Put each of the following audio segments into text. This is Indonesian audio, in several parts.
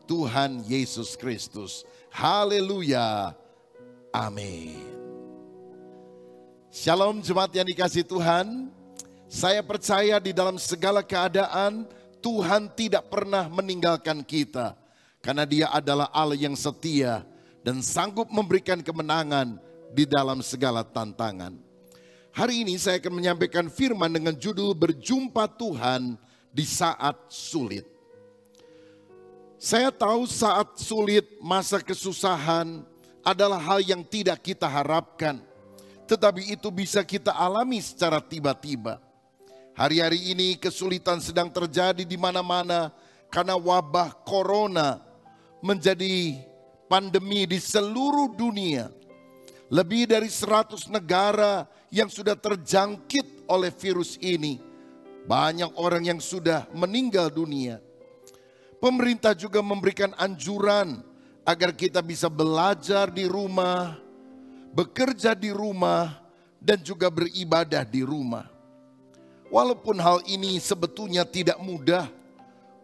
Tuhan Yesus Kristus. Haleluya. Amin. Shalom jemaat yang dikasihi Tuhan. Saya percaya di dalam segala keadaan Tuhan tidak pernah meninggalkan kita. Karena Dia adalah Allah yang setia dan sanggup memberikan kemenangan di dalam segala tantangan. Hari ini saya akan menyampaikan firman dengan judul Berjumpa Tuhan di Saat Sulit. Saya tahu saat sulit, masa kesusahan adalah hal yang tidak kita harapkan. Tetapi itu bisa kita alami secara tiba-tiba. Hari-hari ini kesulitan sedang terjadi di mana-mana karena wabah corona menjadi pandemi di seluruh dunia. Lebih dari 100 negara yang sudah terjangkit oleh virus ini. Banyak orang yang sudah meninggal dunia. Pemerintah juga memberikan anjuran agar kita bisa belajar di rumah, bekerja di rumah, dan juga beribadah di rumah. Walaupun hal ini sebetulnya tidak mudah,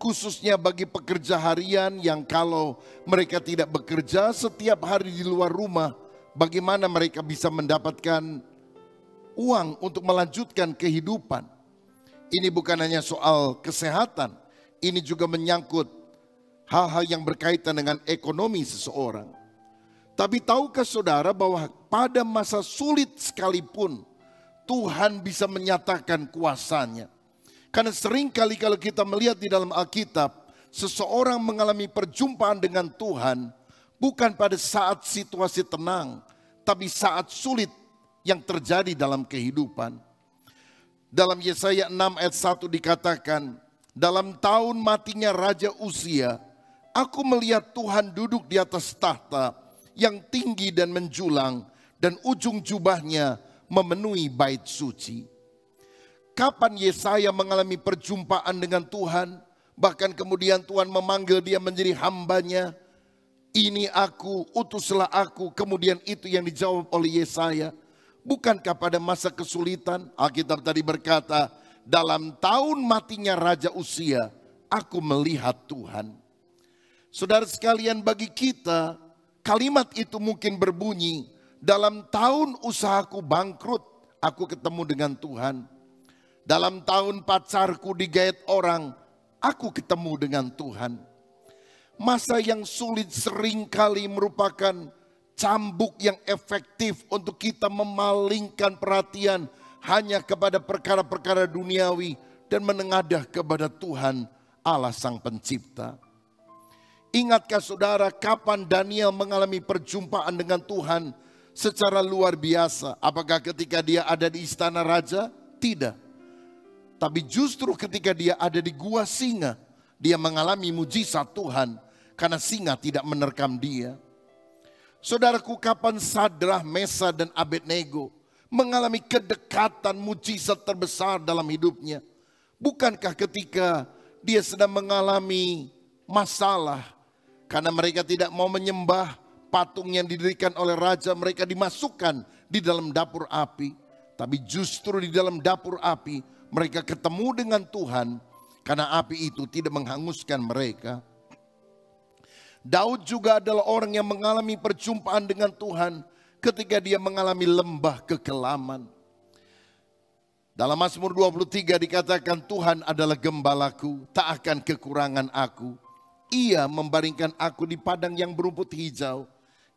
khususnya bagi pekerja harian yang kalau mereka tidak bekerja setiap hari di luar rumah, bagaimana mereka bisa mendapatkan uang untuk melanjutkan kehidupan. Ini bukan hanya soal kesehatan, ini juga menyangkut hal-hal yang berkaitan dengan ekonomi seseorang. Tapi tahukah saudara bahwa pada masa sulit sekalipun Tuhan bisa menyatakan kuasa-Nya. Karena seringkali kalau kita melihat di dalam Alkitab, seseorang mengalami perjumpaan dengan Tuhan bukan pada saat situasi tenang, tapi saat sulit yang terjadi dalam kehidupan. Dalam Yesaya 6 ayat 1 dikatakan, dalam tahun matinya Raja Uzia, aku melihat Tuhan duduk di atas tahta yang tinggi dan menjulang, dan ujung jubahnya memenuhi bait suci. Kapan Yesaya mengalami perjumpaan dengan Tuhan, bahkan kemudian Tuhan memanggil dia menjadi hamba-Nya. Ini aku, utuslah aku, kemudian itu yang dijawab oleh Yesaya. Bukankah pada masa kesulitan, Alkitab tadi berkata, dalam tahun matinya Raja Uzia, aku melihat Tuhan. Saudara sekalian, bagi kita, kalimat itu mungkin berbunyi, dalam tahun usahaku bangkrut, aku ketemu dengan Tuhan. Dalam tahun pacarku digait orang, aku ketemu dengan Tuhan. Masa yang sulit seringkali merupakan cambuk yang efektif untuk kita memalingkan perhatian hanya kepada perkara-perkara duniawi dan menengadah kepada Tuhan Allah Sang Pencipta. Ingatkah saudara kapan Daniel mengalami perjumpaan dengan Tuhan secara luar biasa? Apakah ketika dia ada di istana raja? Tidak. Tapi justru ketika dia ada di gua singa, dia mengalami mujizat Tuhan karena singa tidak menerkam dia. Saudaraku, kapan Sadrah, Mesa, dan Abednego mengalami kedekatan mujizat terbesar dalam hidupnya? Bukankah ketika dia sedang mengalami masalah karena mereka tidak mau menyembah patung yang didirikan oleh raja, mereka dimasukkan di dalam dapur api. Tapi justru di dalam dapur api mereka ketemu dengan Tuhan karena api itu tidak menghanguskan mereka. Daud juga adalah orang yang mengalami perjumpaan dengan Tuhan ketika dia mengalami lembah kekelaman. Dalam Mazmur 23 dikatakan, Tuhan adalah gembalaku, tak akan kekurangan aku. Ia membaringkan aku di padang yang berumput hijau.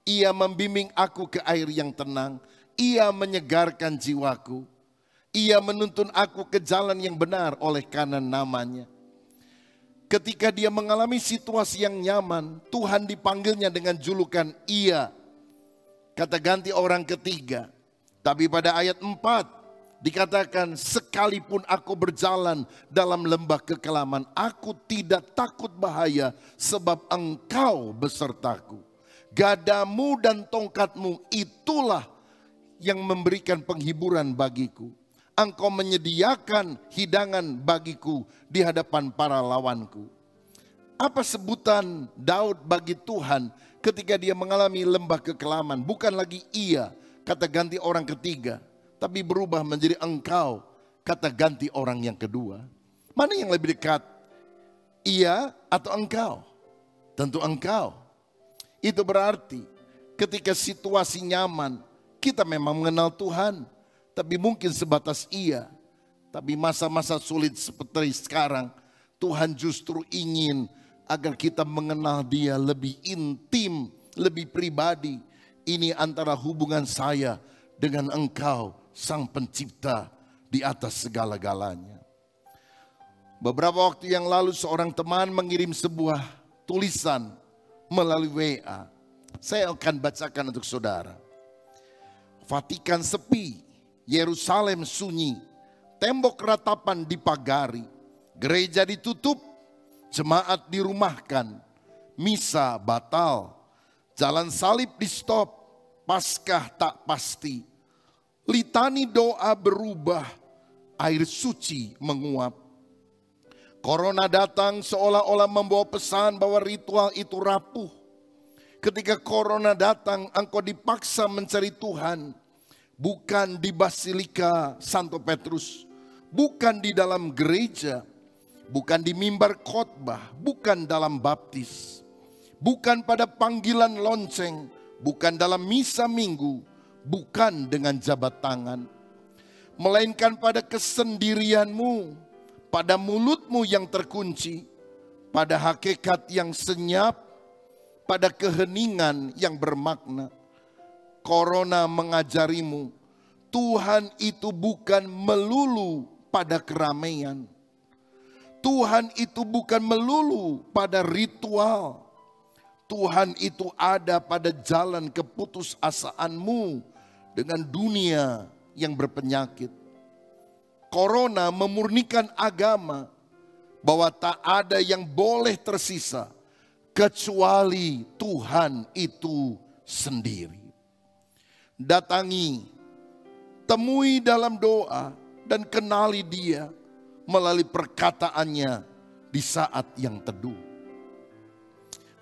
Ia membimbing aku ke air yang tenang. Ia menyegarkan jiwaku. Ia menuntun aku ke jalan yang benar oleh karena namanya. Ketika dia mengalami situasi yang nyaman, Tuhan dipanggilnya dengan julukan Ia. Kata ganti orang ketiga. Tapi pada ayat 4 dikatakan, sekalipun aku berjalan dalam lembah kekelaman, aku tidak takut bahaya sebab Engkau besertaku. Gadamu dan tongkatmu itulah yang memberikan penghiburan bagiku. Engkau menyediakan hidangan bagiku di hadapan para lawanku. Apa sebutan Daud bagi Tuhan ketika dia mengalami lembah kekelaman? Bukan lagi ia, kata ganti orang ketiga, tapi berubah menjadi Engkau, kata ganti orang yang kedua. Mana yang lebih dekat? Ia atau Engkau? Tentu engkau. Itu berarti ketika situasi nyaman, kita memang mengenal Tuhan. Tapi mungkin sebatas iya. Tapi masa-masa sulit seperti sekarang, Tuhan justru ingin agar kita mengenal Dia lebih intim, lebih pribadi. Ini antara hubungan saya dengan engkau, Sang Pencipta di atas segala-galanya. Beberapa waktu yang lalu seorang teman mengirim sebuah tulisan melalui WA. Saya akan bacakan untuk saudara. Vatikan sepi, Yerusalem sunyi, tembok ratapan dipagari, gereja ditutup, jemaat dirumahkan, misa batal, jalan salib di stop, Paskah tak pasti, litani doa berubah, air suci menguap. Corona datang seolah-olah membawa pesan bahwa ritual itu rapuh. Ketika corona datang, engkau dipaksa mencari Tuhan. Bukan di Basilika Santo Petrus, bukan di dalam gereja, bukan di mimbar khotbah, bukan dalam baptis, bukan pada panggilan lonceng, bukan dalam misa minggu, bukan dengan jabat tangan. Melainkan pada kesendirianmu, pada mulutmu yang terkunci, pada hakikat yang senyap, pada keheningan yang bermakna. Corona mengajarimu, Tuhan itu bukan melulu pada keramaian. Tuhan itu bukan melulu pada ritual. Tuhan itu ada pada jalan keputusasaanmu dengan dunia yang berpenyakit. Corona memurnikan agama bahwa tak ada yang boleh tersisa kecuali Tuhan itu sendiri. Datangi, temui dalam doa dan kenali Dia melalui perkataannya di saat yang teduh.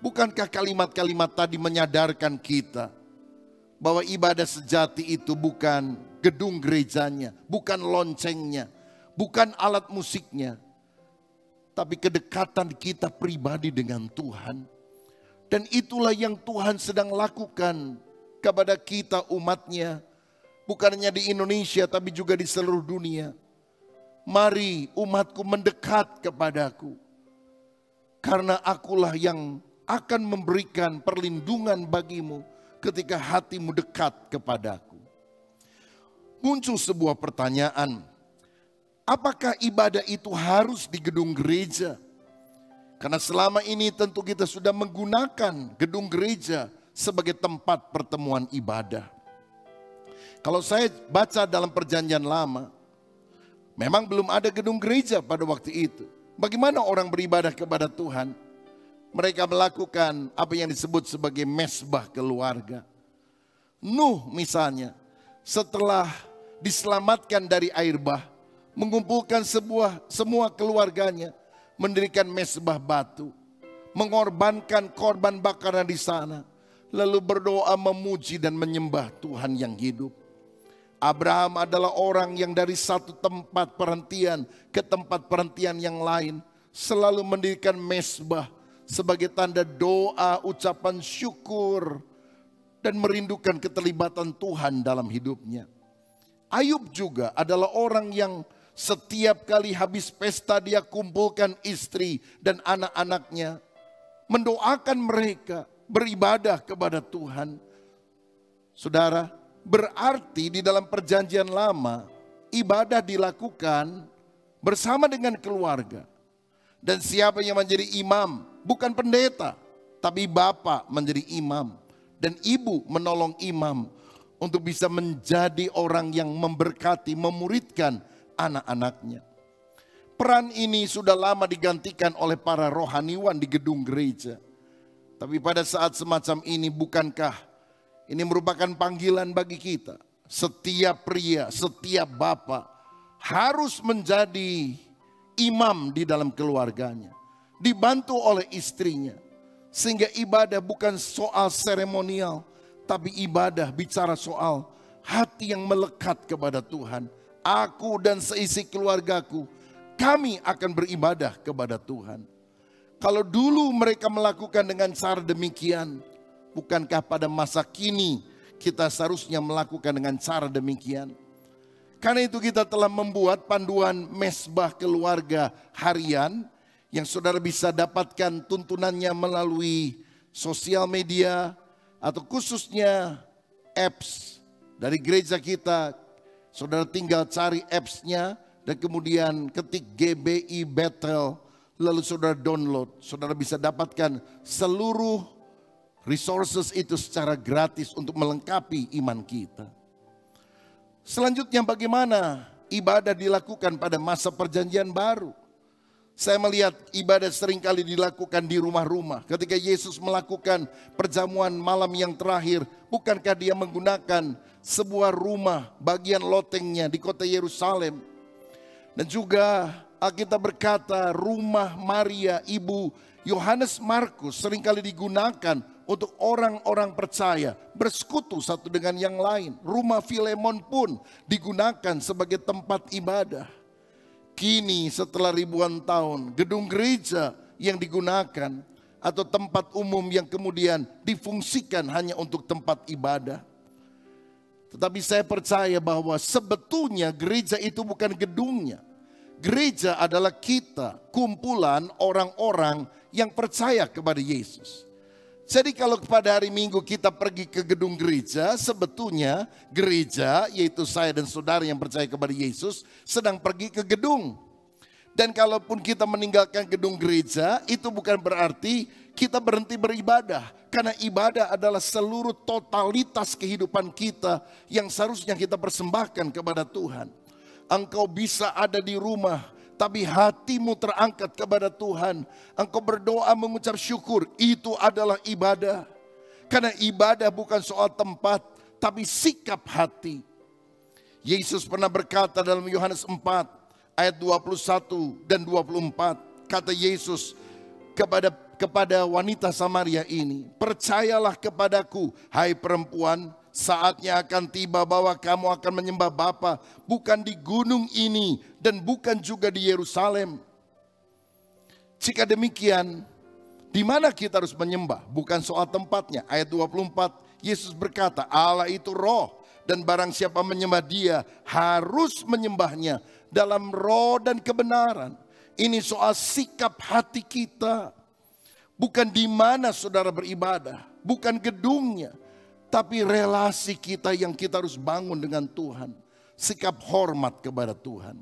Bukankah kalimat-kalimat tadi menyadarkan kita bahwa ibadah sejati itu bukan gedung gerejanya, bukan loncengnya, bukan alat musiknya, tapi kedekatan kita pribadi dengan Tuhan. Dan itulah yang Tuhan sedang lakukan kepada kita umatnya, bukan hanya di Indonesia tapi juga di seluruh dunia. Mari umatku mendekat kepadaku, karena akulah yang akan memberikan perlindungan bagimu ketika hatimu dekat kepadaku. Muncul sebuah pertanyaan, apakah ibadah itu harus di gedung gereja? Karena selama ini tentu kita sudah menggunakan gedung gereja sebagai tempat pertemuan ibadah. Kalau saya baca dalam perjanjian lama, memang belum ada gedung gereja pada waktu itu. Bagaimana orang beribadah kepada Tuhan? Mereka melakukan apa yang disebut sebagai mesbah keluarga. Nuh misalnya, setelah diselamatkan dari air bah, mengumpulkan semua keluarganya, mendirikan mesbah batu, mengorbankan korban bakaran di sana, lalu berdoa memuji dan menyembah Tuhan yang hidup. Abraham adalah orang yang dari satu tempat perhentian ke tempat perhentian yang lain selalu mendirikan mesbah sebagai tanda doa, ucapan syukur, dan merindukan keterlibatan Tuhan dalam hidupnya. Ayub juga adalah orang yang setiap kali habis pesta dia kumpulkan istri dan anak-anaknya, mendoakan mereka, beribadah kepada Tuhan. Saudara, berarti di dalam perjanjian lama, ibadah dilakukan bersama dengan keluarga. Dan siapa yang menjadi imam? Bukan pendeta, tapi bapak menjadi imam. Dan ibu menolong imam untuk bisa menjadi orang yang memberkati, memuridkan anak-anaknya. Peran ini sudah lama digantikan oleh para rohaniwan di gedung gereja. Tapi pada saat semacam ini, bukankah ini merupakan panggilan bagi kita? Setiap pria, setiap bapak harus menjadi imam di dalam keluarganya, dibantu oleh istrinya. Sehingga ibadah bukan soal seremonial, tapi ibadah bicara soal hati yang melekat kepada Tuhan. Aku dan seisi keluargaku, kami akan beribadah kepada Tuhan. Kalau dulu mereka melakukan dengan cara demikian, bukankah pada masa kini kita seharusnya melakukan dengan cara demikian? Karena itu kita telah membuat panduan mesbah keluarga harian yang saudara bisa dapatkan tuntunannya melalui sosial media atau khususnya apps dari gereja kita. Saudara tinggal cari apps-nya dan kemudian ketik GBI Bethel, lalu saudara download. Saudara bisa dapatkan seluruh resources itu secara gratis untuk melengkapi iman kita. Selanjutnya, bagaimana ibadah dilakukan pada masa perjanjian baru? Saya melihat ibadah seringkali dilakukan di rumah-rumah. Ketika Yesus melakukan perjamuan malam yang terakhir, bukankah dia menggunakan sebuah rumah bagian lotengnya di kota Yerusalem? Dan juga Alkitab berkata rumah Maria ibu Yohanes Markus seringkali digunakan untuk orang-orang percaya bersekutu satu dengan yang lain. Rumah Filemon pun digunakan sebagai tempat ibadah. Kini setelah ribuan tahun, gedung gereja yang digunakan atau tempat umum yang kemudian difungsikan hanya untuk tempat ibadah. Tetapi saya percaya bahwa sebetulnya gereja itu bukan gedungnya. Gereja adalah kita, kumpulan orang-orang yang percaya kepada Yesus. Jadi kalau pada hari Minggu kita pergi ke gedung gereja, sebetulnya gereja, yaitu saya dan saudara yang percaya kepada Yesus, sedang pergi ke gedung. Dan kalaupun kita meninggalkan gedung gereja, itu bukan berarti kita berhenti beribadah. Karena ibadah adalah seluruh totalitas kehidupan kita yang seharusnya kita persembahkan kepada Tuhan. Engkau bisa ada di rumah, tapi hatimu terangkat kepada Tuhan. Engkau berdoa mengucap syukur, itu adalah ibadah. Karena ibadah bukan soal tempat, tapi sikap hati. Yesus pernah berkata dalam Yohanes 4 ayat 21 dan 24. Kata Yesus kepada wanita Samaria ini, percayalah kepadaku, hai perempuan, saatnya akan tiba bahwa kamu akan menyembah Bapa bukan di gunung ini dan bukan juga di Yerusalem. Jika demikian, di mana kita harus menyembah? Bukan soal tempatnya. Ayat 24, Yesus berkata, Allah itu roh dan barang siapa menyembah Dia harus menyembahnya dalam roh dan kebenaran. Ini soal sikap hati kita. Bukan di mana saudara beribadah, bukan gedungnya, tapi relasi kita yang kita harus bangun dengan Tuhan. Sikap hormat kepada Tuhan.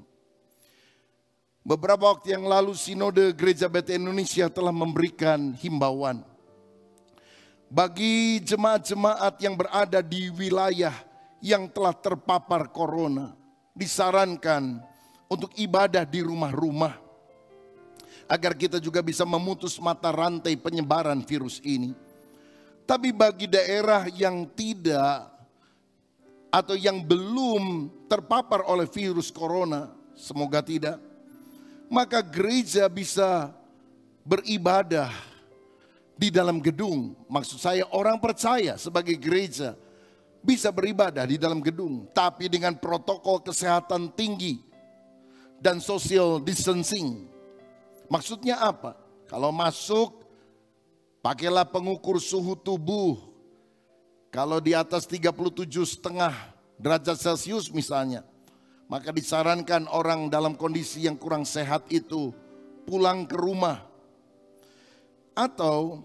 Beberapa waktu yang lalu Sinode Gereja Bethel Indonesia telah memberikan himbauan. Bagi jemaat-jemaat yang berada di wilayah yang telah terpapar corona, disarankan untuk ibadah di rumah-rumah. Agar kita juga bisa memutus mata rantai penyebaran virus ini. Tapi bagi daerah yang tidak atau yang belum terpapar oleh virus corona, semoga tidak, maka gereja bisa beribadah di dalam gedung. Maksud saya orang percaya sebagai gereja bisa beribadah di dalam gedung, tapi dengan protokol kesehatan tinggi dan social distancing. Maksudnya apa? Kalau masuk, pakailah pengukur suhu tubuh. Kalau di atas 37,5 derajat Celcius misalnya, maka disarankan orang dalam kondisi yang kurang sehat itu pulang ke rumah. Atau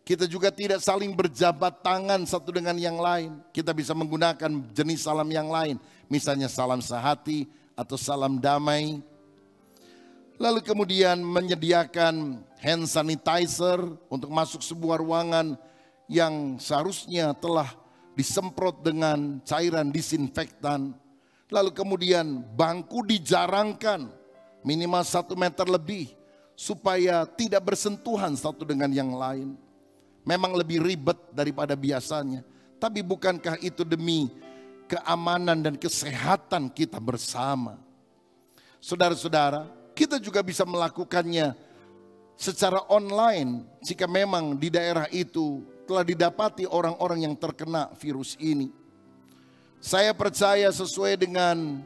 kita juga tidak saling berjabat tangan satu dengan yang lain. Kita bisa menggunakan jenis salam yang lain. Misalnya salam sehati atau salam damai. Lalu kemudian menyediakan hand sanitizer untuk masuk sebuah ruangan yang seharusnya telah disemprot dengan cairan disinfektan. Lalu kemudian bangku dijarangkan minimal 1 meter lebih supaya tidak bersentuhan satu dengan yang lain. Memang lebih ribet daripada biasanya, tapi bukankah itu demi keamanan dan kesehatan kita bersama? Saudara-saudara, kita juga bisa melakukannya secara online jika memang di daerah itu telah didapati orang-orang yang terkena virus ini. Saya percaya sesuai dengan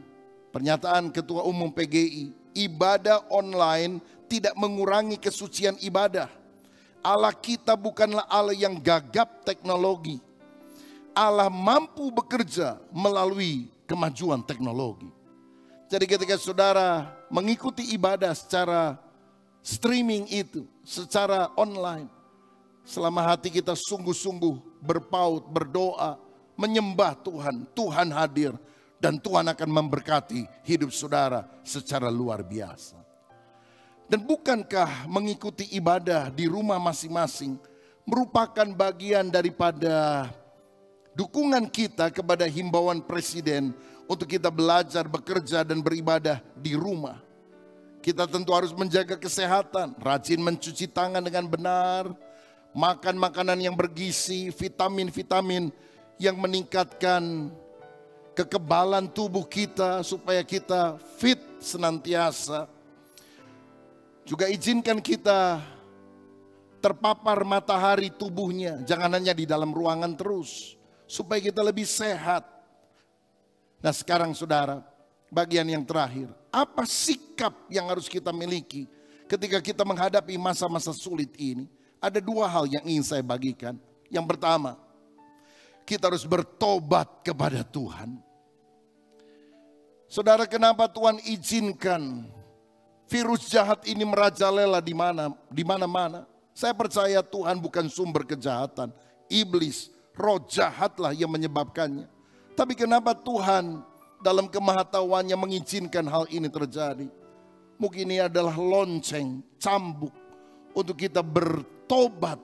pernyataan Ketua Umum PGI, ibadah online tidak mengurangi kesucian ibadah. Allah kita bukanlah Allah yang gagap teknologi. Allah mampu bekerja melalui kemajuan teknologi. Jadi ketika saudara mengikuti ibadah secara streaming itu, secara online, selama hati kita sungguh-sungguh berpaut, berdoa, menyembah Tuhan, Tuhan hadir dan Tuhan akan memberkati hidup saudara secara luar biasa. Dan bukankah mengikuti ibadah di rumah masing-masing merupakan bagian daripada dukungan kita kepada himbauan Presiden untuk kita belajar, bekerja dan beribadah di rumah. Kita tentu harus menjaga kesehatan, rajin mencuci tangan dengan benar, makan makanan yang bergizi, vitamin-vitamin yang meningkatkan kekebalan tubuh kita supaya kita fit senantiasa. Juga izinkan kita terpapar matahari tubuhnya, jangan hanya di dalam ruangan terus, supaya kita lebih sehat. Nah sekarang saudara, bagian yang terakhir, apa sikap yang harus kita miliki ketika kita menghadapi masa-masa sulit ini? Ada dua hal yang ingin saya bagikan. Yang pertama, kita harus bertobat kepada Tuhan. Saudara, kenapa Tuhan izinkan virus jahat ini merajalela di mana-mana? Saya percaya Tuhan bukan sumber kejahatan. Iblis, roh jahatlah yang menyebabkannya. Tapi kenapa Tuhan dalam kemahatauannya mengizinkan hal ini terjadi? Mungkin ini adalah lonceng, cambuk untuk kita bertobat,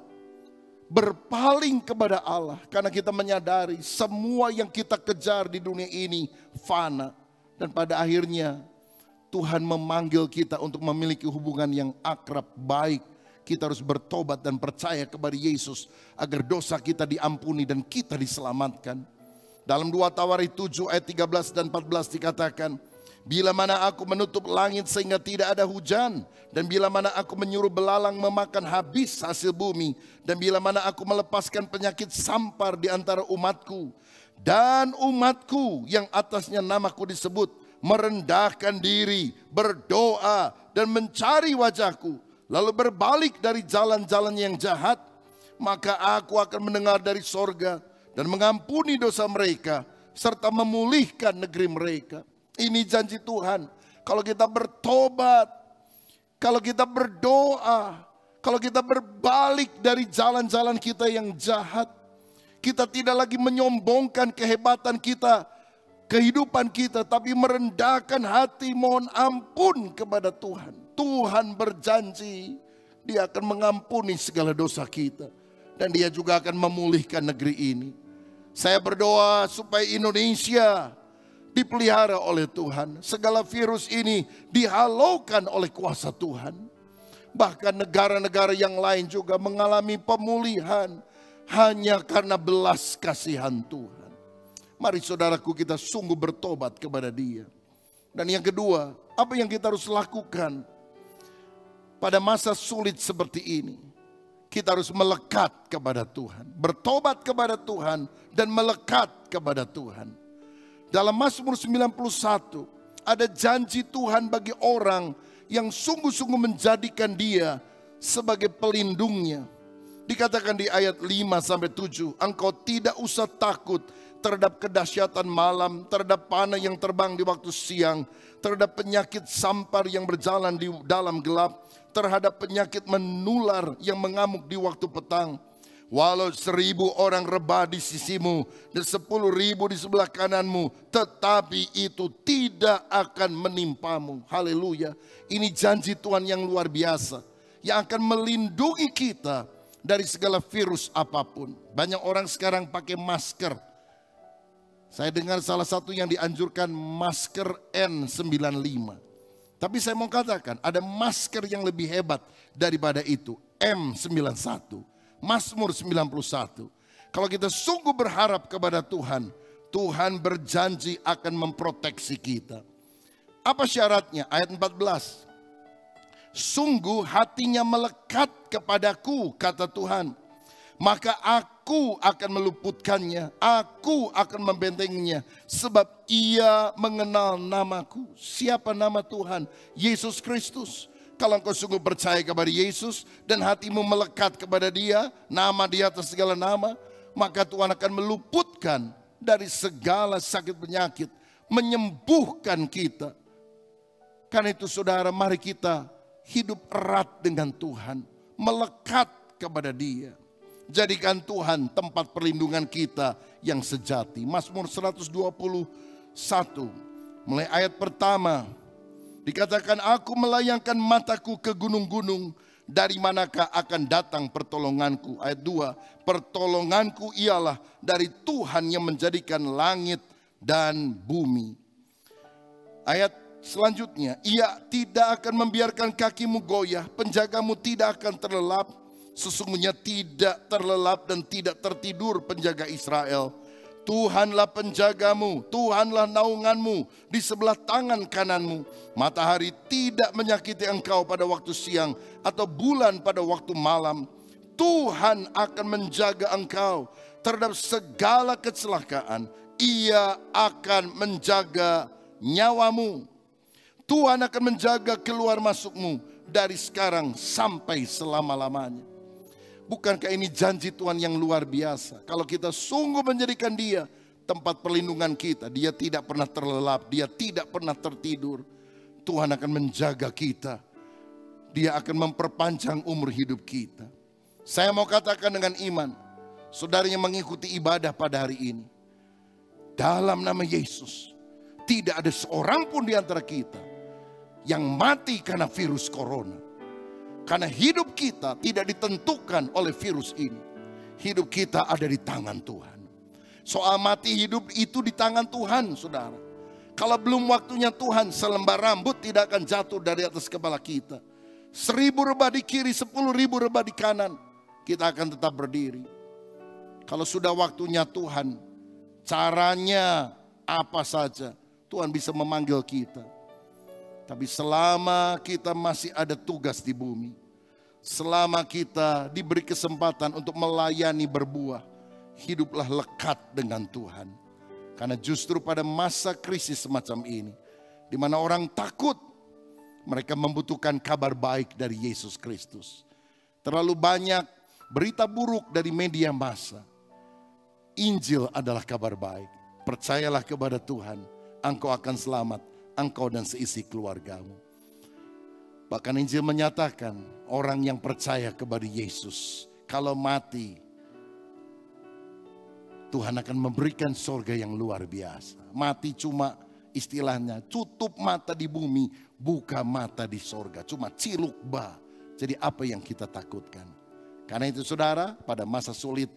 berpaling kepada Allah. Karena kita menyadari semua yang kita kejar di dunia ini fana. Dan pada akhirnya Tuhan memanggil kita untuk memiliki hubungan yang akrab, baik. Kita harus bertobat dan percaya kepada Yesus agar dosa kita diampuni dan kita diselamatkan. Dalam 2 Tawarik 7 ayat 13 dan 14 dikatakan, bila mana aku menutup langit sehingga tidak ada hujan, dan bila mana aku menyuruh belalang memakan habis hasil bumi, dan bila mana aku melepaskan penyakit sampar di antara umatku, dan umatku yang atasnya namaku disebut, merendahkan diri, berdoa, dan mencari wajahku, lalu berbalik dari jalan-jalan yang jahat, maka aku akan mendengar dari sorga, dan mengampuni dosa mereka, serta memulihkan negeri mereka. Ini janji Tuhan. Kalau kita bertobat, kalau kita berdoa, kalau kita berbalik dari jalan-jalan kita yang jahat, kita tidak lagi menyombongkan kehebatan kita, kehidupan kita, tapi merendahkan hati mohon ampun kepada Tuhan. Tuhan berjanji Dia akan mengampuni segala dosa kita, dan Dia juga akan memulihkan negeri ini. Saya berdoa supaya Indonesia dipelihara oleh Tuhan. Segala virus ini dihalaukan oleh kuasa Tuhan. Bahkan negara-negara yang lain juga mengalami pemulihan hanya karena belas kasihan Tuhan. Mari saudaraku, kita sungguh bertobat kepada Dia. Dan yang kedua, apa yang kita harus lakukan pada masa sulit seperti ini? Kita harus melekat kepada Tuhan, bertobat kepada Tuhan, dan melekat kepada Tuhan. Dalam Mazmur 91 ada janji Tuhan bagi orang yang sungguh-sungguh menjadikan Dia sebagai pelindungnya. Dikatakan di ayat 5-7, engkau tidak usah takut terhadap kedahsyatan malam, terhadap panah yang terbang di waktu siang, terhadap penyakit sampar yang berjalan di dalam gelap, terhadap penyakit menular yang mengamuk di waktu petang. Walau 1000 orang rebah di sisimu dan 10.000 di sebelah kananmu, tetapi itu tidak akan menimpamu. Haleluya. Ini janji Tuhan yang luar biasa, yang akan melindungi kita dari segala virus apapun. Banyak orang sekarang pakai masker. Saya dengar salah satu yang dianjurkan masker N95. Tapi saya mau katakan ada masker yang lebih hebat daripada itu, M91. Mazmur 91. Kalau kita sungguh berharap kepada Tuhan, Tuhan berjanji akan memproteksi kita. Apa syaratnya? Ayat 14. Sungguh hatinya melekat kepadaku, kata Tuhan. Maka aku akan meluputkannya, aku akan membentenginya, sebab ia mengenal namaku. Siapa nama Tuhan? Yesus Kristus. Kalau engkau sungguh percaya kepada Yesus dan hatimu melekat kepada Dia, nama di atas segala nama, maka Tuhan akan meluputkan dari segala sakit penyakit, menyembuhkan kita. Karena itu saudara, mari kita hidup erat dengan Tuhan, melekat kepada Dia. Jadikan Tuhan tempat perlindungan kita yang sejati. Mazmur 121 mulai ayat pertama dikatakan, aku melayangkan mataku ke gunung-gunung, dari manakah akan datang pertolonganku? Ayat 2, pertolonganku ialah dari Tuhan yang menjadikan langit dan bumi. Ayat selanjutnya, ia tidak akan membiarkan kakimu goyah, penjagamu tidak akan terlelap. Sesungguhnya tidak terlelap dan tidak tertidur penjaga Israel. Tuhanlah penjagamu, Tuhanlah naunganmu di sebelah tangan kananmu. Matahari tidak menyakiti engkau pada waktu siang, atau bulan pada waktu malam. Tuhan akan menjaga engkau terhadap segala kecelakaan. Ia akan menjaga nyawamu. Tuhan akan menjaga keluar masukmu dari sekarang sampai selama-lamanya. Bukankah ini janji Tuhan yang luar biasa? Kalau kita sungguh menjadikan Dia tempat perlindungan kita, Dia tidak pernah terlelap, Dia tidak pernah tertidur. Tuhan akan menjaga kita. Dia akan memperpanjang umur hidup kita. Saya mau katakan dengan iman, saudara yang mengikuti ibadah pada hari ini, dalam nama Yesus, tidak ada seorang pun di antara kita yang mati karena virus corona. Karena hidup kita tidak ditentukan oleh virus ini. Hidup kita ada di tangan Tuhan. Soal mati hidup itu di tangan Tuhan, saudara. Kalau belum waktunya Tuhan, selembar rambut tidak akan jatuh dari atas kepala kita. 1000 rebah di kiri, 10.000 rebah di kanan, kita akan tetap berdiri. Kalau sudah waktunya Tuhan, caranya apa saja, Tuhan bisa memanggil kita. Tapi selama kita masih ada tugas di bumi, selama kita diberi kesempatan untuk melayani berbuah, hiduplah lekat dengan Tuhan. Karena justru pada masa krisis semacam ini, di mana orang takut, mereka membutuhkan kabar baik dari Yesus Kristus. Terlalu banyak berita buruk dari media massa. Injil adalah kabar baik. Percayalah kepada Tuhan, engkau akan selamat, engkau dan seisi keluargamu. Bahkan Injil menyatakan orang yang percaya kepada Yesus, kalau mati, Tuhan akan memberikan surga yang luar biasa. Mati cuma istilahnya tutup mata di bumi, buka mata di surga. Cuma ciluk bah. Jadi apa yang kita takutkan? Karena itu saudara, pada masa sulit,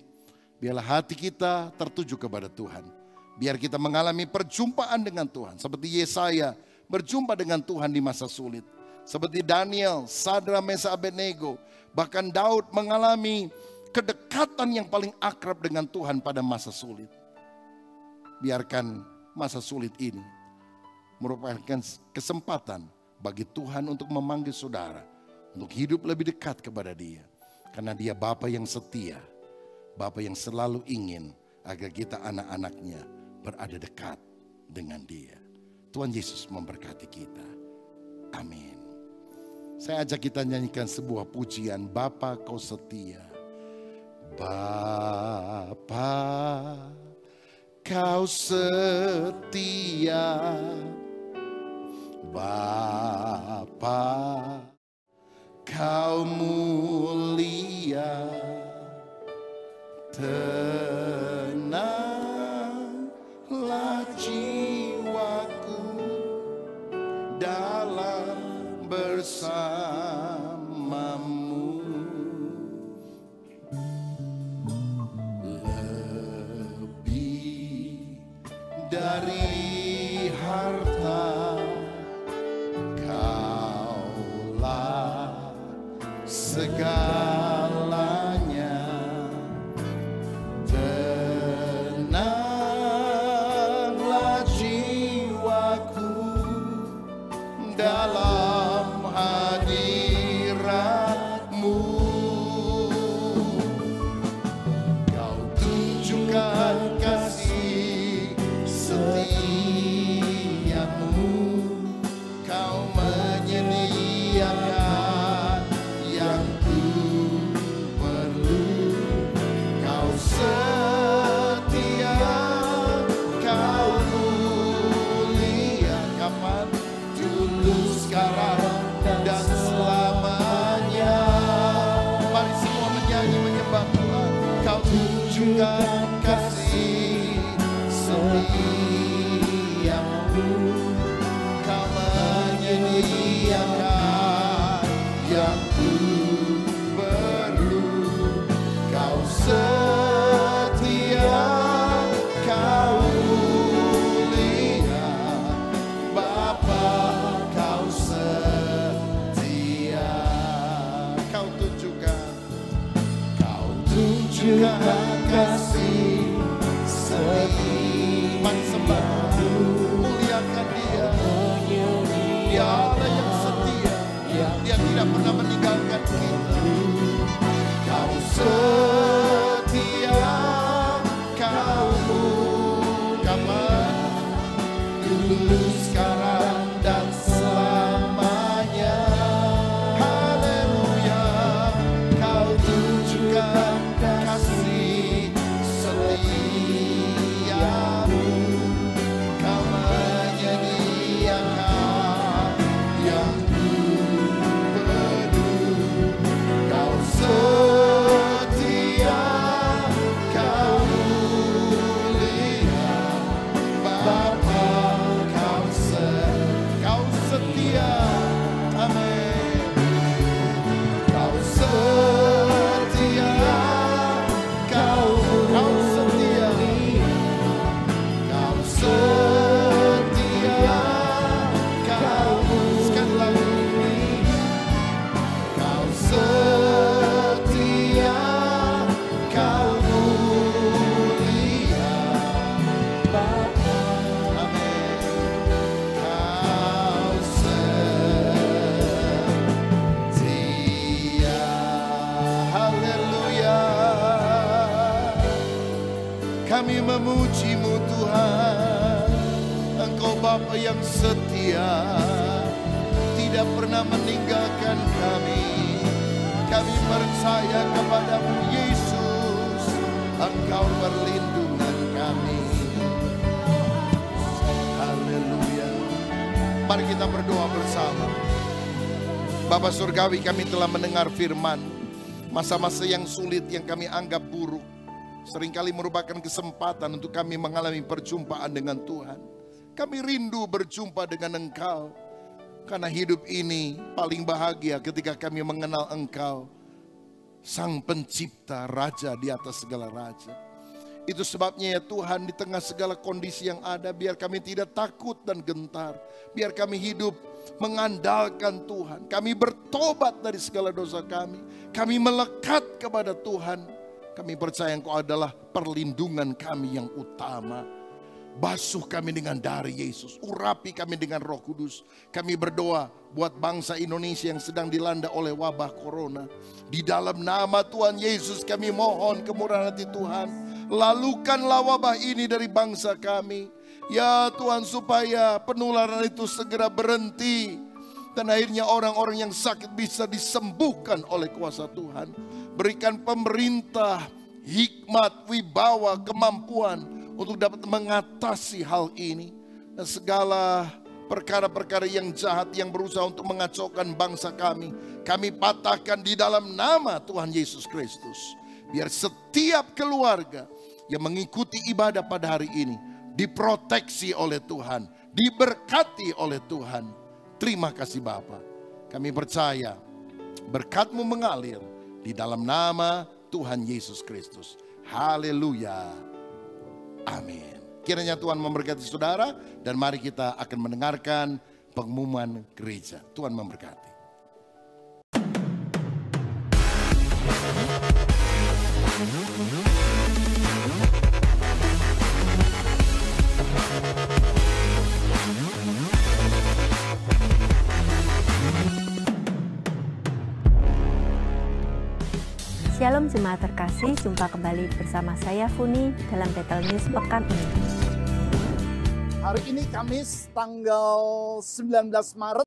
biarlah hati kita tertuju kepada Tuhan. Biar kita mengalami perjumpaan dengan Tuhan. Seperti Yesaya berjumpa dengan Tuhan di masa sulit. Seperti Daniel, Sadra, Mesa, Abednego. Bahkan Daud mengalami kedekatan yang paling akrab dengan Tuhan pada masa sulit. Biarkan masa sulit ini merupakan kesempatan bagi Tuhan untuk memanggil saudara. Untuk hidup lebih dekat kepada Dia. Karena Dia Bapa yang setia. Bapa yang selalu ingin agar kita anak-anaknya berada dekat dengan Dia. Tuhan Yesus memberkati kita. Amin. Saya ajak kita nyanyikan sebuah pujian, Bapa Kau Setia. Bapa Kau setia. Bapa Kau mulia. Tenanglah jiwaku dalam bersamamu. Lebih dari harta, Kaulah segalanya. Tenanglah jiwaku dalam hadirat-Mu. Kau tunjukkan kasih setia sembah Tuhan. Kau tunjukkan kasih setiamu, Kau menyediakan yang ku perlu. Kau setia, Kau mulia, Bapa, Kau setia. Kau tunjukkan kasih setiamu. Muliakan Dia. Dia Allah yang setia. Dia tidak pernah meninggalkan kita. Kau setia, Kau kapan dulu, sekarang, dan selamanya. Haleluya. Kau tunjukkan kasih setiamu, Kau menyediakan yang ku perlu. Kau setia, Kau mulia, Bapa, Kau setia. Amin. Kau setia, Kau setia, Kau setia, Kau sekali lagi. Kau setia, Kau mulia, Bapa. Amin. Kau setia. Haleluya. Kami memuji-Mu Tuhan. Engkau Bapa yang setia, tidak pernah meninggalkan kami. Kami percaya kepada-Mu Yesus, Engkau perlindungan kami. Haleluya. Mari kita berdoa bersama. Bapa Surgawi, kami telah mendengar firman. Masa-masa yang sulit yang kami anggap buruk seringkali merupakan kesempatan untuk kami mengalami perjumpaan dengan Tuhan. Kami rindu berjumpa dengan Engkau, karena hidup ini paling bahagia ketika kami mengenal Engkau, Sang Pencipta, Raja di atas segala raja. Itu sebabnya ya Tuhan, di tengah segala kondisi yang ada, biar kami tidak takut dan gentar. Biar kami hidup mengandalkan Tuhan. Kami bertobat dari segala dosa kami. Kami melekat kepada Tuhan. Kami percaya Engkau adalah perlindungan kami yang utama. Basuh kami dengan darah Yesus. Urapi kami dengan Roh Kudus. Kami berdoa buat bangsa Indonesia yang sedang dilanda oleh wabah corona. Di dalam nama Tuhan Yesus kami mohon kemurahan hati Tuhan. Lalukanlah wabah ini dari bangsa kami. Ya Tuhan, supaya penularan itu segera berhenti. Dan akhirnya orang-orang yang sakit bisa disembuhkan oleh kuasa Tuhan. Berikan pemerintah hikmat, wibawa, kemampuan untuk dapat mengatasi hal ini. Dan segala perkara-perkara yang jahat yang berusaha untuk mengacaukan bangsa kami, kami patahkan di dalam nama Tuhan Yesus Kristus. Biar setiap keluarga yang mengikuti ibadah pada hari ini diproteksi oleh Tuhan, diberkati oleh Tuhan. Terima kasih Bapa. Kami percaya berkat-Mu mengalir di dalam nama Tuhan Yesus Kristus. Haleluya. Amin. Kiranya Tuhan memberkati saudara, dan mari kita akan mendengarkan pengumuman gereja. Tuhan memberkati. Shalom jemaat terkasih, jumpa kembali bersama saya Funi dalam Battle News pekan ini. Hari ini Kamis tanggal 19 Maret